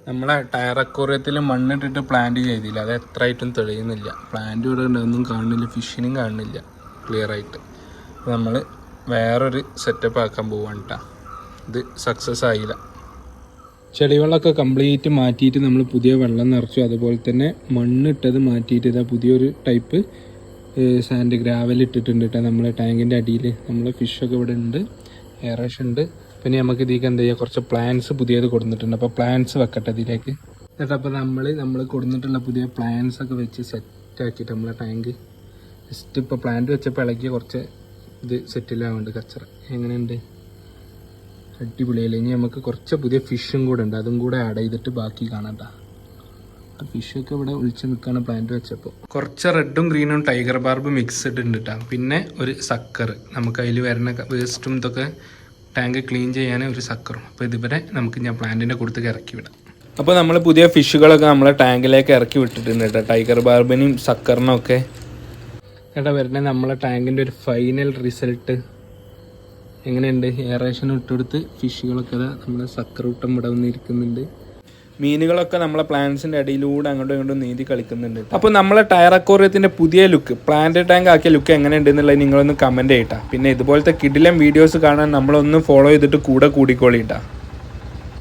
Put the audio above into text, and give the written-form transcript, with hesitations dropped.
നമ്മളെ tyre അക്വേറിയത്തിൽ മണ്ണിട്ടിട്ട് plant ചെയ്തില്ല, അത് എത്ര ആയിട്ടും തെളിയുന്നില്ല. പ്ലാന്റ് ഇവിടെ ഒന്നും കാണുന്നില്ല, ഫിഷിനും കാണുന്നില്ല ക്ലിയർ ആയിട്ട്. അപ്പോൾ നമ്മൾ വേറൊരു സെറ്റപ്പ് ആക്കാൻ പോവാണ് കേട്ടോ. ഇത് സക്സസ് ആയില്ല. ചെളിവെള്ളമൊക്കെ കംപ്ലീറ്റ് മാറ്റിയിട്ട് നമ്മൾ പുതിയ വെള്ളം നിറച്ചു. അതുപോലെ തന്നെ മണ്ണിട്ടത് മാറ്റിയിട്ട് ഇതാ പുതിയൊരു ടൈപ്പ് സാൻഡ് ഗ്രാവൽ ഇട്ടിട്ടുണ്ട് കേട്ടോ. നമ്മളെ ടാങ്കിൻ്റെ അടിയിൽ നമ്മളെ ഫിഷൊക്കെ ഇവിടെ ഉണ്ട്, എയറേഷൻ ഉണ്ട്. പിന്നെ നമുക്ക് ഇതിലേക്ക് എന്താ ചെയ്യുക, കുറച്ച് പ്ലാന്റ്സ് പുതിയത് കൊടുത്തിട്ടുണ്ട്. അപ്പോൾ പ്ലാന്റ്സ് വെക്കട്ടെ ഇതിലേക്ക്. എന്നിട്ട് അപ്പോൾ നമ്മൾ കൊടുത്തിട്ടുള്ള പുതിയ പ്ലാന്റ്സ് ഒക്കെ വെച്ച് സെറ്റാക്കിയിട്ട് നമ്മളെ ടാങ്ക് ജസ്റ്റ് ഇപ്പോൾ പ്ലാന്റ് വെച്ചപ്പോൾ ഇളകിയ കുറച്ച് ഇത് സെറ്റിലാവുന്നുണ്ട്. കച്ചറ എങ്ങനെയുണ്ട്, അടിപൊളിയല്ലേ. ഇനി നമുക്ക് കുറച്ച് പുതിയ ഫിഷും കൂടെ ഉണ്ട്, അതും കൂടെ ആഡ് ചെയ്തിട്ട് ബാക്കി കാണാം. ഫിഷൊക്കെ ഇവിടെ ഒളിച്ച് നിൽക്കുകയാണ് പ്ലാന്റ് വെച്ചപ്പോൾ. കുറച്ച് റെഡും ഗ്രീനും ടൈഗർ ബാർബ് മിക്സ്ഡ് ഉണ്ട് കേട്ടോ. പിന്നെ ഒരു സക്കർ, നമുക്ക് അതിൽ വരുന്ന വേസ്റ്റും ഇതൊക്കെ ടാങ്ക് ക്ലീൻ ചെയ്യാൻ ഒരു സക്കറും. അപ്പോൾ ഇതുവരെ നമുക്ക് ഞാൻ പ്ലാന്റിൻ്റെ കൊടുത്തേക്ക് ഇറക്കി വിടാം. അപ്പോൾ നമ്മൾ പുതിയ ഫിഷുകളൊക്കെ നമ്മളെ ടാങ്കിലേക്ക് ഇറക്കി വിട്ടിട്ടുണ്ട് കേട്ടോ. ടൈഗർ ബാർബിനും സക്കറിനും ഒക്കെ കേട്ടോ വരുന്നത് നമ്മളെ ടാങ്കിൻ്റെ ഒരു ഫൈനൽ റിസൾട്ട് എങ്ങനെയുണ്ട്. എയറേഷൻ ഇട്ടെടുത്ത് ഫിഷുകളൊക്കെ നമ്മളെ സക്കറൂട്ടം ഇവിടെ വന്നിരിക്കുന്നുണ്ട്. മീനുകളൊക്കെ നമ്മളെ പ്ലാന്റ്സിൻ്റെ അടിയിലൂടെ അങ്ങോട്ടും ഇങ്ങോട്ടും നീന്തി കളിക്കുന്നുണ്ട്. അപ്പോൾ നമ്മളെ ടയർ അക്വേറിയത്തിൻ്റെ പുതിയ ലുക്ക്, പ്ലാന്റ് ടാങ്ക് ആക്കിയ ലുക്ക് എങ്ങനെയുണ്ട് എന്നുള്ളത് നിങ്ങളൊന്ന് കമൻറ്റ് ചെയ്യട്ടാ. പിന്നെ ഇതുപോലത്തെ കിടിലം വീഡിയോസ് കാണാൻ നമ്മളൊന്ന് ഫോളോ ചെയ്തിട്ട് കൂടെ കൂടിക്കോളിട്ടാ.